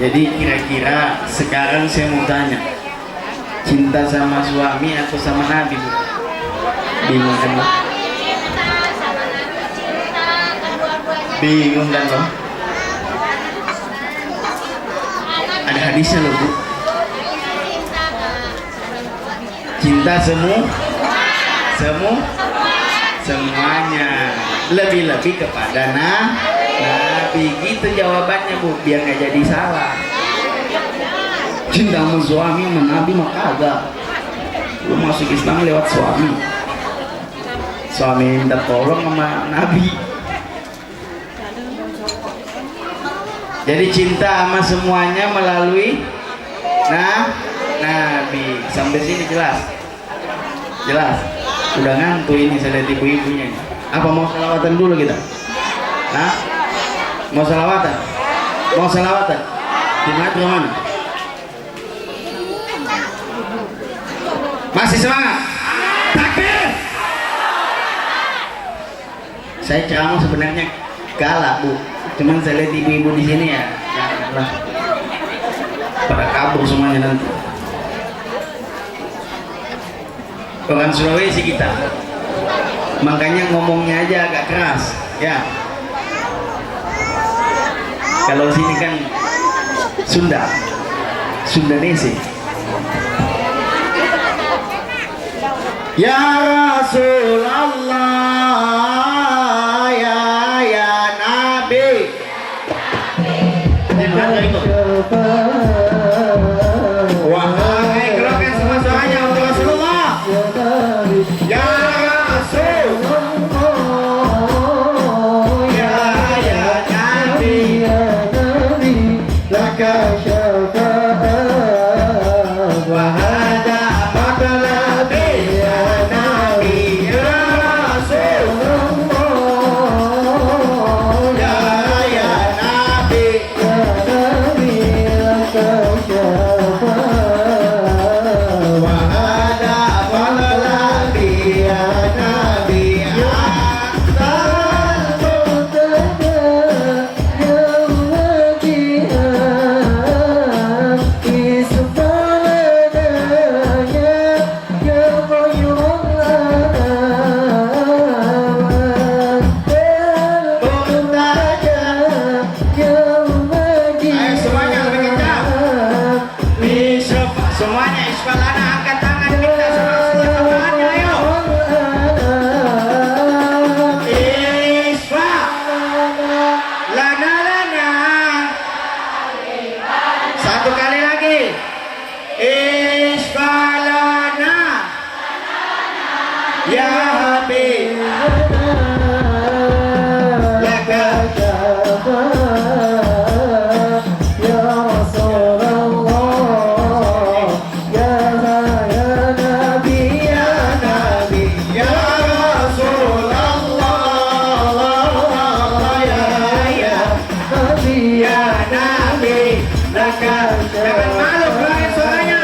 Jadi kira-kira sekarang saya mau tanya, cinta sama suami atau sama Nabi? Bingung kan lo? Bingung kan lo? Ada hadisnya loh Bu. Cinta semuanya, lebih-lebih kepada Nabi. Gitu jawabannya Bu, biar nggak jadi salah. Cinta sama suami sama Nabi mah kagak. Lu masuk Islam lewat suami minta tolong sama Nabi. Jadi cinta sama semuanya melalui Nabi. Sampai sini jelas? Udah ngantuk ini, saya lihat ibu-ibunya. Apa mau salawatan dulu kita? Mau salawatan? Semangat ke mana? Masih semangat? Takbir! Saya ceramah sebenarnya galak Bu, cuman saya lihat ibu-ibu di sini ya, janganlah pada kabur semuanya nanti. Orang Sulawesi kita, makanya ngomongnya aja agak keras ya. Kalau sini kan Sundanese. Ya Rasulullah, ya Nabi. Wahai kerokan semua suaranya untuk Rasulullah. Ya Rasulullah, ya Nabi, laka syafa'ah wa hada matlabi ya Nabi. Ya Rasulullah, ya Nabi, laka syafa'ah wa hada matlabi ya Nabi. Semuanya isbalana angkat tangan kita sama semuanya ayo. Isfa lana. Satu kali lagi. Isbalana ya Habib. Laka ya Rasulullah, ya Nabi, ya Nabi, ya Rasulullah, ya Nabi, ya Nabi, laka. Jangan malu keluarin suaranya.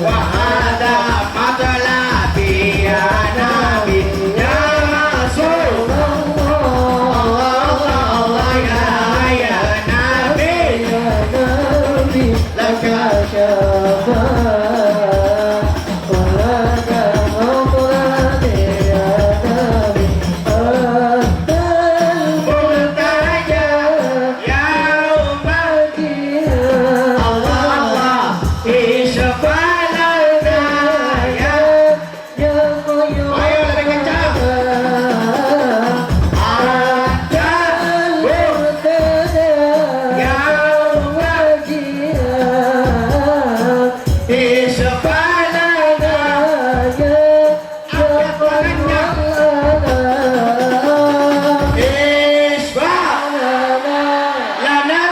Wahada matlabi ya Nabi, ya Rasulullah, ya Nabi, laka syafa'ah wa laka matlabi ya Nabi. Multaja ya ummati Allah isfalana ya. Ayo lebih kencang. Ada ya isfalana angkat tangannya. Isfa lana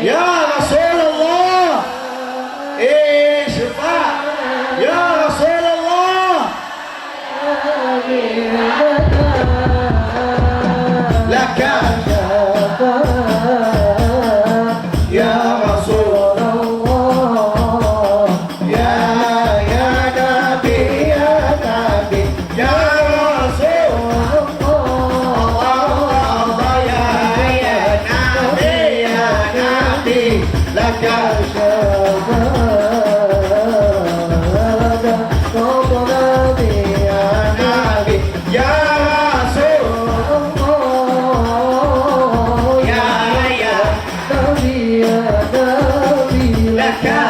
ya Rasulullah. Isfa ya Rasulullah, laka ya Rasulullah, ya Nabi, ya Nabi, ya Rasulullah, ya Nabi, ya Nabi, laka ya Nabi, ya Rasulullah, ya Nabi, laka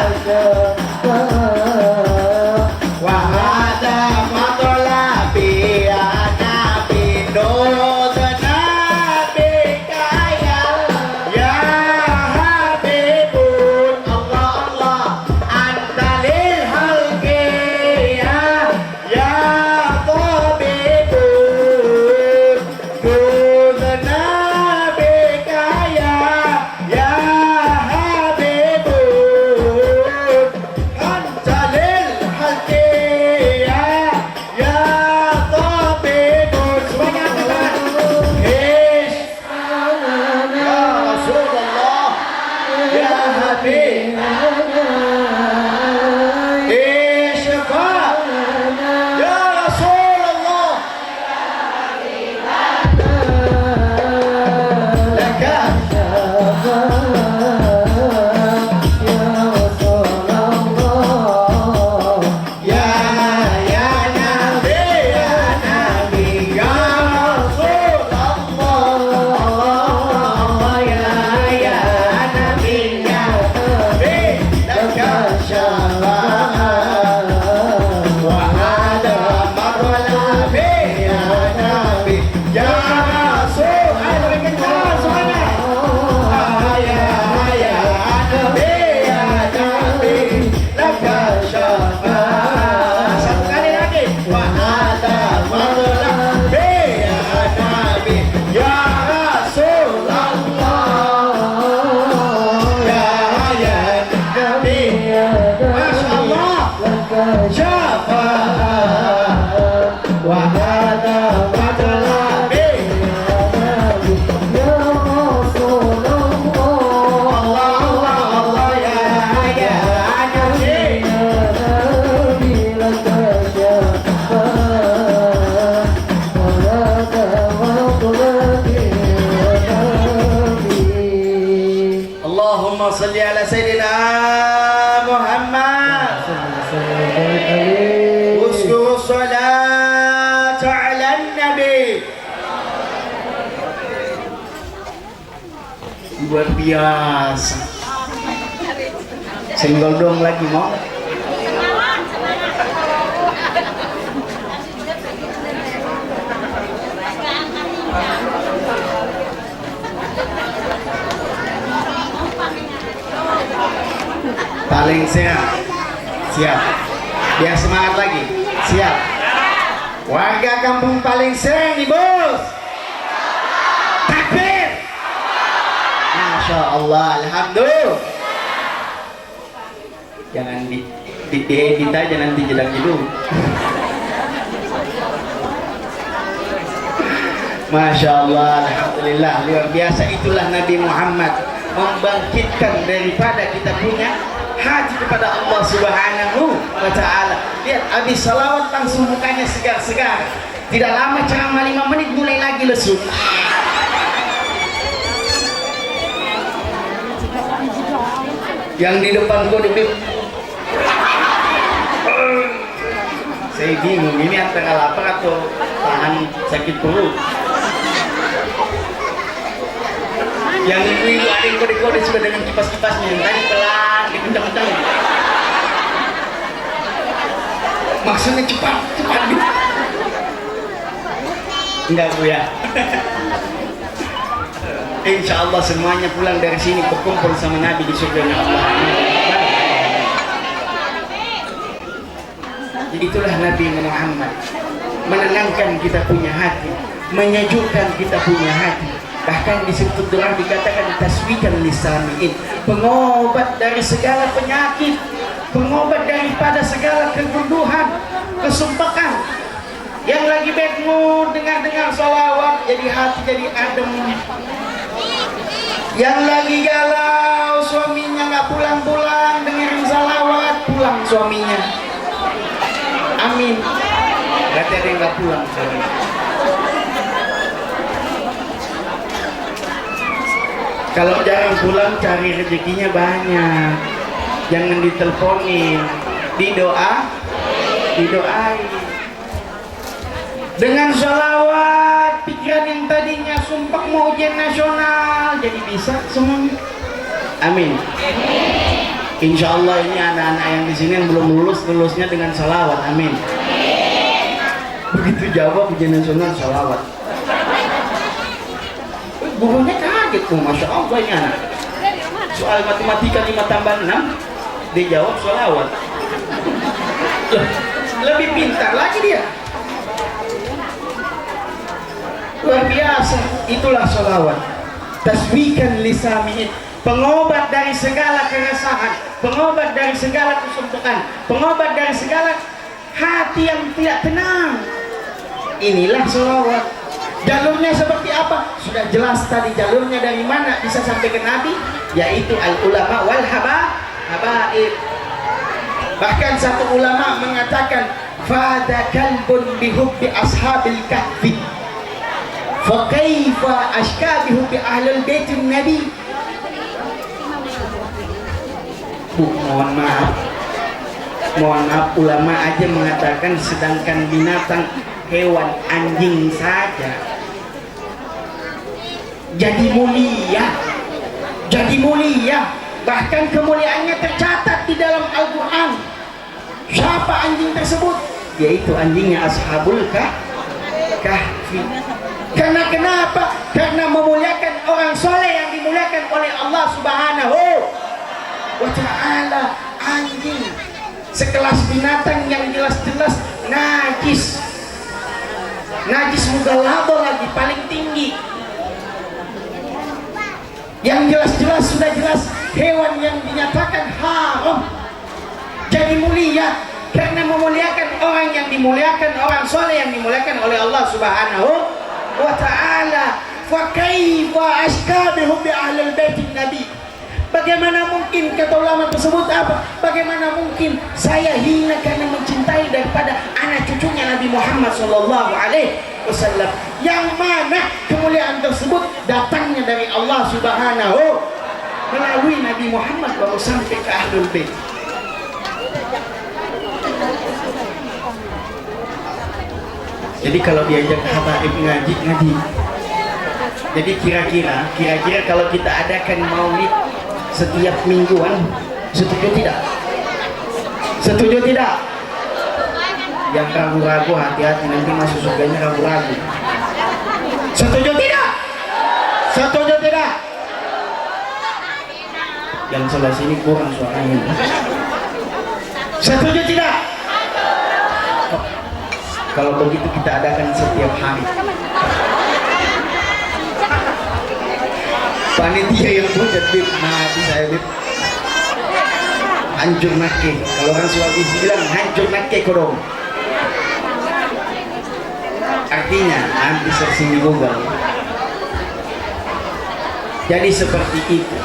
wa hada matlabi ya Nabi. Nuz Nabi kaya ya Habibun Allah anta lil halqi ya tabibun. Nuz Nabi kaya ya Habibun Allahumma salli ala Sayyidina Muhammad. Uskuru salata ala Nabi. Luar biasa. Senggol dong lagi mau. Paling siap. Biar semangat lagi. Siap. Warga kampung Paling Sereng nih bos. Takbir. Masya Allah, alhamdulillah. Jangan diedit aja nanti jedak dulu. Masya Allah, alhamdulillah, luar biasa. Itulah Nabi Muhammad membangkitkan daripada kita punya hati kepada Allah Subhanahu wa Ta'ala. Lihat, habis salawat langsung mukanya segar-segar. Tidak lama, ceramah 5 menit mulai lagi lesu. Yang di depan gua saya bingung, ini antara lapar atau tahan sakit perut. Yang itu ada yang kode-kode sudah dengan kipas-kipasnya, yang tadi pelan, dikencang-kencang. Maksudnya cepat gitu. Enggak Bu ya. Insya Allah semuanya pulang dari sini berkumpul sama Nabi di surga Allah. Jadi itulah Nabi Muhammad, menenangkan kita punya hati, menyejukkan kita punya hati. Bahkan di situ doa dikatakan taswikan lisamiin, pengobat dari segala penyakit, pengobat daripada segala kegunduhan, kesumpakan. Yang lagi bad mood dengar-dengar salawat, jadi hati jadi adem. Yang lagi galau, suaminya nggak pulang-pulang, dengerin salawat, pulang suaminya. Amin. Berarti ada yang nggak pulang suaminya. Kalau jarang pulang, cari rezekinya banyak. Jangan diteleponin, didoain. Dengan sholawat, pikiran yang tadinya sumpah mau ujian nasional jadi bisa semuanya. Amin. Insya Allah ini anak-anak yang di sini yang belum lulusnya dengan sholawat. Amin. Begitu jawab ujian nasional sholawat. Gurunya kaget tuh, Masya Allah ini anak. Soal matematika 5 tambah 6 dia jawab sholawat. Lebih pintar lagi dia. Luar biasa. Itulah sholawat. Taswikan lisamiin, pengobat dari segala keresahan, pengobat dari segala kesuntukan, pengobat dari segala hati yang tidak tenang. Inilah sholawat. Jalurnya seperti apa? Sudah jelas tadi jalurnya dari mana bisa sampai ke Nabi, yaitu al-ulama wal habaib. Bahkan satu ulama mengatakan fada kalbun bihubbi ashabil kahfi fa kaifa ashka bihubbi ahlul baitin nabi. Mohon maaf, ulama aja mengatakan sedangkan binatang, hewan, anjing saja jadi mulia, bahkan kemuliaannya tercatat di dalam Al-Quran. Siapa anjing tersebut? Yaitu anjingnya Ashabul Kahfi. Karena kenapa? Karena memuliakan orang soleh yang dimuliakan oleh Allah Subhanahu wa Ta'ala. Anjing sekelas binatang yang jelas-jelas najis mughalladhah lagi paling tinggi, yang jelas-jelas sudah jelas hewan yang dinyatakan haram jadi mulia karena memuliakan orang yang dimuliakan, orang soleh yang dimuliakan oleh Allah Subhanahu wa Ta'ala. Fa kaifa ashka bihubbi ahlul baitin nabi. Bagaimana mungkin, kata ulama tersebut apa? Bagaimana mungkin saya hina karena mencintai daripada anak cucunya Nabi Muhammad sallallahu alaihi wasallam, yang mana kemuliaan tersebut datangnya dari Allah Subhanahu melalui Nabi Muhammad baru sampai ke Ahlul Bait. Jadi kalau diajak habaib ngaji. Jadi kira-kira kalau kita adakan maulid setiap mingguan, setuju tidak? Setuju tidak? Yang ragu-ragu hati-hati, nanti masuk surganya ragu-ragu. Setuju tidak? Setuju tidak? Yang sebelah sini kurang suaranya. Setuju tidak? Kalau begitu kita adakan setiap hari. Panitia yang pucat bib, mati saya bib. Hancur nake. Kalau orang Sulawesi bilang hancur nake kodong. Artinya nanti searching di Google. Jadi seperti itu.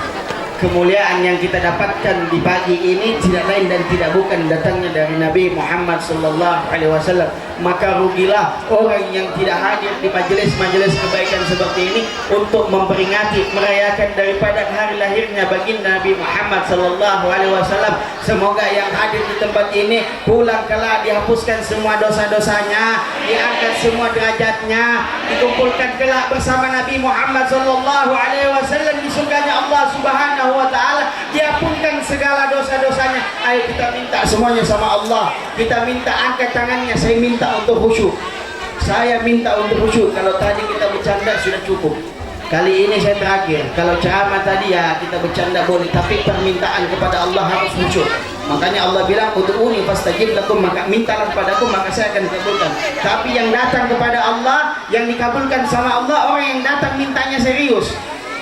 Kemuliaan yang kita dapatkan di pagi ini tidak lain dan tidak bukan datangnya dari Nabi Muhammad SAW. Maka rugilah orang yang tidak hadir di majelis-majelis kebaikan seperti ini untuk memperingati, merayakan daripada hari lahirnya baginda Nabi Muhammad SAW. Semoga yang hadir di tempat ini pulang kelak dihapuskan semua dosa-dosanya, diangkat semua derajatnya, dikumpulkan kelak bersama Nabi Muhammad SAW di surganya Allah Subhanahu wa ta'ala, diampunkan segala dosa-dosanya. Ayo kita minta semuanya sama Allah. Kita minta, angkat tangannya. Saya minta untuk khusyuk. Saya minta untuk khusyuk. Kalau tadi kita bercanda sudah cukup. Kali ini saya terakhir. Kalau ceramah tadi ya kita bercanda boleh, tapi permintaan kepada Allah harus khusyuk. Makanya Allah bilang ud'uni fastajib lakum, maka mintalah kepadaku maka saya akan kabulkan. Tapi yang datang kepada Allah, yang dikabulkan sama Allah, orang yang datang mintanya serius.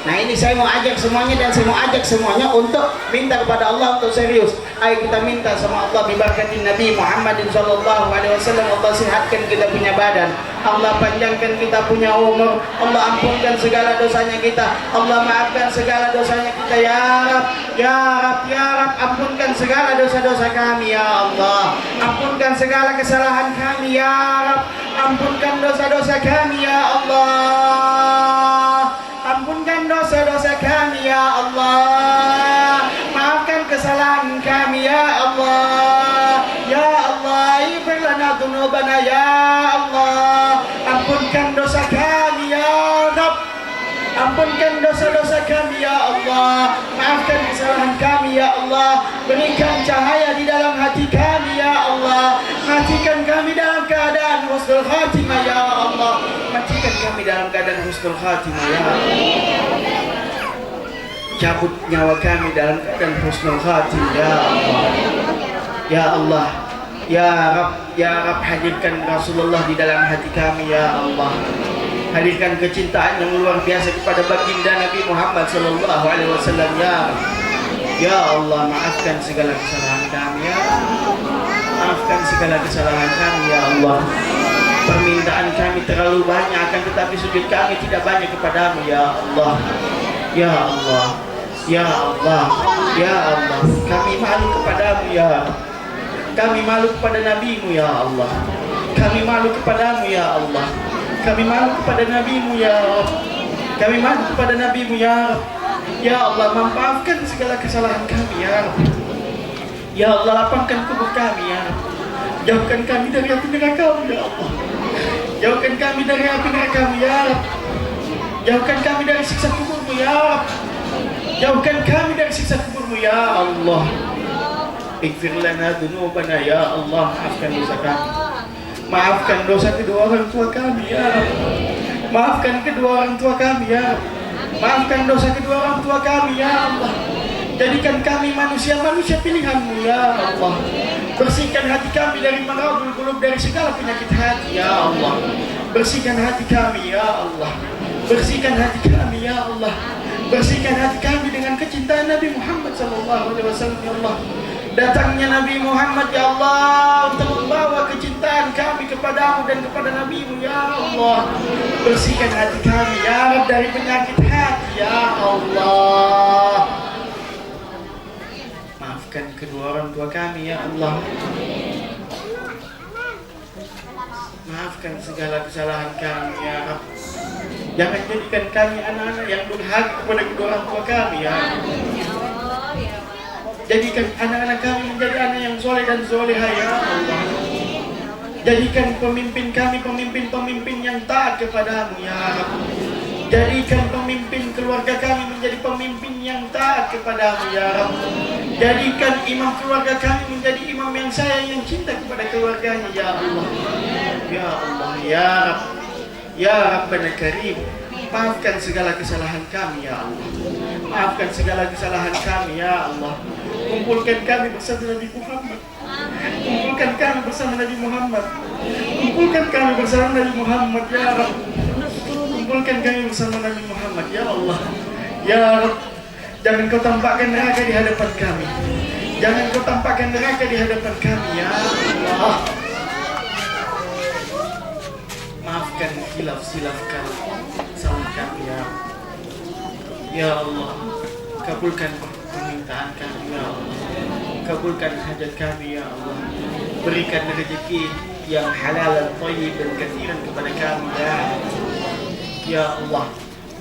Nah ini saya mau ajak semuanya dan saya mau ajak semuanya untuk minta kepada Allah untuk serius. Ayo kita minta sama Allah biberkatin Nabi Muhammadin SAW. Allah sehatkan kita punya badan, Allah panjangkan kita punya umur, Allah ampunkan segala dosanya kita, Allah maafkan segala dosanya kita ya Rab, ya Rab, ya Rab. Ampunkan segala dosa-dosa kami ya Allah, ampunkan segala kesalahan kami ya Rab, ampunkan dosa-dosa kami ya Allah, ampunkan dosa-dosa kami ya Allah, maafkan kesalahan kami ya Allah, ya Allah, ighfir lana dzunubana ya Allah, ampunkan dosa kami ya Rabb, ampunkan dosa-dosa kami ya Allah, maafkan kesalahan kami ya Allah, berikan cahaya di dalam hati kami ya Allah, matikan kami dalam keadaan husnul khatimah ya Allah, matikan kami dalam keadaan husnul khatimah ya Allah, cabut nyawa kami dalam keadaan husnul khatimah ya Allah, ya Allah, ya Rabb, ya Rabb, hadirkan Rasulullah di dalam hati kami ya Allah, hadirkan kecintaan yang luar biasa kepada baginda Nabi Muhammad SAW ya Rabb. Ya Allah, maafkan segala kesalahan kami ya Allah, maafkan segala kesalahan kami ya Allah. Permintaan kami terlalu banyak, akan tetapi sujud kami tidak banyak kepadamu ya Allah, ya Allah, ya Allah, ya Allah. Kami malu kepadamu ya Rabb, kami malu kepada Nabimu ya Allah, kami malu kepadamu ya Allah, kami malu kepada Nabimu ya Rabb, kami malu kepada Nabimu ya Rabb. Ya Allah, maafkan segala kesalahan kami ya Rabb, ya Allah, lapangkan kubur kami ya Rabb, jauhkan kami dari api neraka ya Allah, jauhkan kami dari api neraka ya Rabb, jauhkan kami dari siksa kuburmu ya Rabb, jauhkan kami dari siksa kuburmu ya Allah. Ighfir lana dzunubana ya Allah, maafkan dosa kami, maafkan dosa kedua orang tua kami ya Rabb, maafkan kedua orang tua kami ya Rabb, maafkan dosa kedua orang tua kami ya Allah. Jadikan kami manusia-manusia pilihanmu ya Allah. Bersihkan hati kami dari maradul qulub, dari segala penyakit hati ya Allah. Bersihkan hati kami ya Allah, bersihkan hati kami ya Allah, bersihkan hati kami dengan kecintaan Nabi Muhammad SAW ya Allah. Datangnya Nabi Muhammad ya Allah untuk membawa kecintaan kami kepadamu dan kepada Nabimu ya Allah. Bersihkan hati kami ya Rabb dari penyakit hati ya Allah. Maafkan kedua orang tua kami ya Allah, maafkan segala kesalahan kami ya Rabb. Jangan jadikan kami anak-anak yang durhaka kepada kedua orang tua kami ya. Jadikan anak-anak kami menjadi anak yang soleh dan soleha ya Allah. Jadikan pemimpin kami pemimpin-pemimpin yang taat kepadamu ya Rabb. Jadikan pemimpin keluarga kami menjadi pemimpin yang taat kepadamu ya Rabb. Jadikan imam keluarga kami menjadi imam yang sayang, yang cinta kepada keluarganya ya Allah. Ya Allah ya Rabb. Ya Rabbana Karim, maafkan segala kesalahan kami ya Allah. Maafkan segala kesalahan kami ya Allah. Kumpulkan kami bersama Nabi Muhammad. Kumpulkan kami bersama Nabi Muhammad. Kumpulkan kami bersama Nabi Muhammad ya Rabb. Kumpulkan kami bersama Nabi Muhammad ya Allah. Ya Rabb, jangan kau tampakkan neraka di hadapan kami. Jangan kau tampakkan neraka di hadapan kami ya Allah. Maafkan khilaf-silaf kami, salah kami ya. Ya Allah, kabulkan permintaan kami ya Allah. Kabulkan hajat kami ya Allah. Berikan rezeki yang halal dan thayyib dan kathiran kepada kami ya. Ya Allah,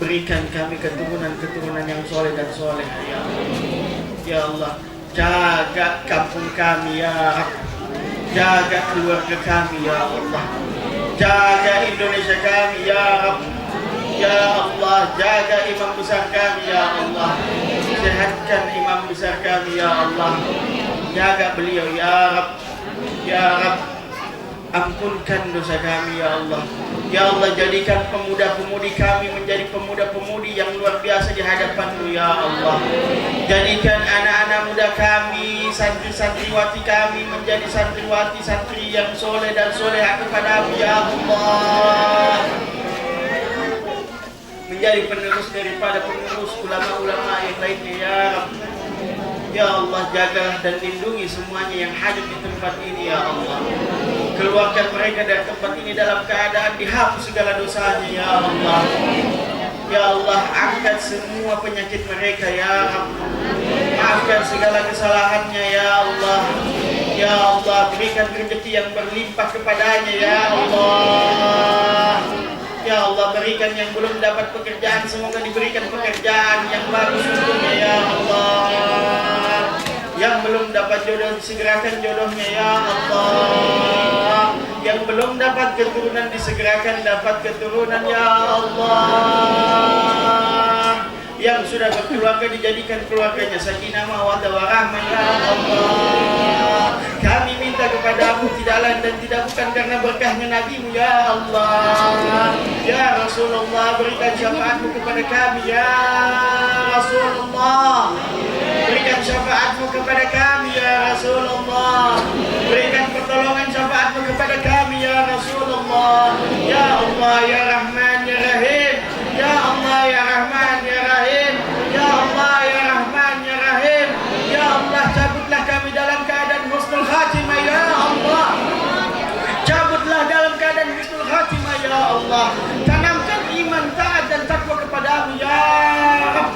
berikan kami keturunan yang soleh dan soleh ya Allah. Ya Allah, jaga kampung kami ya Rabb. Jaga keluarga kami ya Allah. Jaga Indonesia kami ya Rabb. Ya Allah, jaga imam besar kami ya Allah. Sehatkan imam besar kami ya Allah. Jaga beliau ya Rabb. Ya Rabb, ampunkan dosa kami ya Allah. Ya Allah, jadikan pemuda-pemudi kami menjadi pemuda-pemudi yang luar biasa di hadapan-Mu ya Allah. Jadikan anak-anak muda kami, santri-santriwati kami menjadi santriwati-santri yang soleh dan soleha kepada-Mu ya Allah. Menjadi penerus daripada pengurus ulama-ulama yang lainnya ya Rabb. Ya Allah, jagalah dan lindungi semuanya yang hadir di tempat ini ya Allah. Keluarkan mereka dari tempat ini dalam keadaan dihapus segala dosanya ya Allah. Ya Allah, angkat semua penyakit mereka ya Rabb. Maafkan segala kesalahannya ya Allah. Ya Allah, berikan rezeki yang berlimpah kepadanya ya Allah. Ya Allah, berikan yang belum dapat pekerjaan, semoga diberikan pekerjaan yang bagus untuknya ya Allah. Yang belum dapat jodoh, disegerakan jodohnya ya Allah. Yang belum dapat keturunan, disegerakan dapat keturunan ya Allah. Yang sudah berkeluarga, dijadikan keluarganya sakinah mawaddah warahmah ya Allah. Kami minta kepada-Mu tidak lain dan tidak bukan karena berkahnya Nabi-Mu ya Allah. Ya Rasulullah, berikan syafaat-Mu kepada kami ya Rasulullah. Berikan syafaat-Mu kepada kami ya Rasulullah. Berikan pertolongan syafaat-Mu kepada kami ya Rasulullah. Ya Allah ya Rahman ya Rahim. Ya Allah ya Rahman ya Rahim. Ya Allah ya Rahman ya Rahim. Ya Allah, cabutlah kami dalam keadaan husnul khatimah ya Allah. Cabutlah dalam keadaan husnul khatimah ya Allah. Tanamkan iman, taat dan takwa kepada-Mu ya Rabb.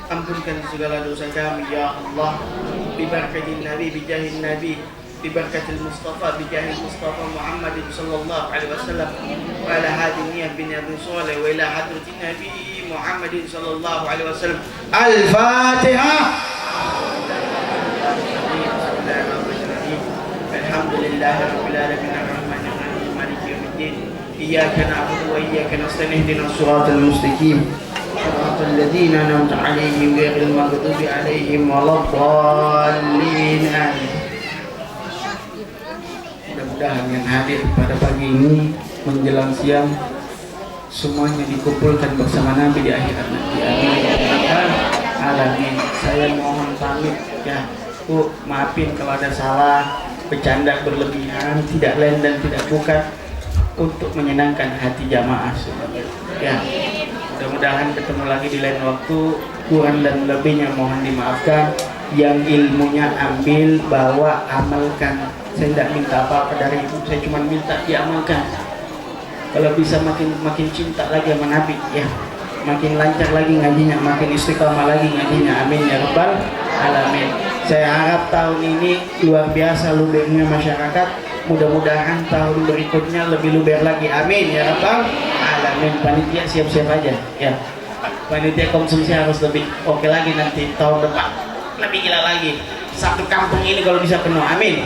Ampunkan segala dosa kami ya Allah. Bibarakatin Nabi, bijahin Nabi, bibarakatil Mustafa, bijahil Mustafa Muhammad sallallahu alaihi wasallam, wa ala hadiniyah bin Abi Saleh, wa ila hadratin Nabi Muhammad sallallahu alaihi wasallam. Al-Fatihah. Alhamdulillahi rabbil alamin arrahmanir rahim maliki yaumiddin. Iyyaka na'budu wa iyyaka nasta'in ihdinas siratal mustaqim. Siratal ladzina an'amta 'alaihim ghairil maghdubi 'alaihim waladdallin. Mudah-mudahan yang hadir pada pagi ini menjelang siang semuanya dikumpulkan bersama Nabi di akhirat nanti. Amin. Alamin. Saya mohon pamit ya. Bu, maafin kalau ada salah, bercanda berlebihan, tidak lain dan tidak bukan untuk menyenangkan hati jamaah semuanya. Ya. Mudah-mudahan ketemu lagi di lain waktu. Kurang dan lebihnya mohon dimaafkan. Yang ilmunya ambil, bawa, amalkan. Saya tidak minta apa-apa dari ibu, saya cuma minta diamalkan. Kalau bisa makin cinta lagi sama Nabi ya, makin lancar lagi ngajinya, makin istiqamah lagi ngajinya. Amin ya rabbal alamin. Saya harap tahun ini luar biasa lubernya masyarakat mudah-mudahan tahun berikutnya lebih luber lagi, amin ya rabbal alamin. Panitia siap-siap aja ya, panitia konsumsi harus lebih oke lagi nanti tahun depan, lebih gila lagi. Satu kampung ini kalau bisa penuh, amin.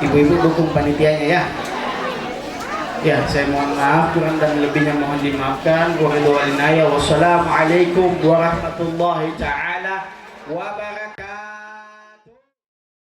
Ibu-ibu dukung panitianya ya. Ya, saya mohon maaf kurang dan lebihnya mohon dimaafkan. Wassalamualaikum warahmatullahi taala wabarakatuh.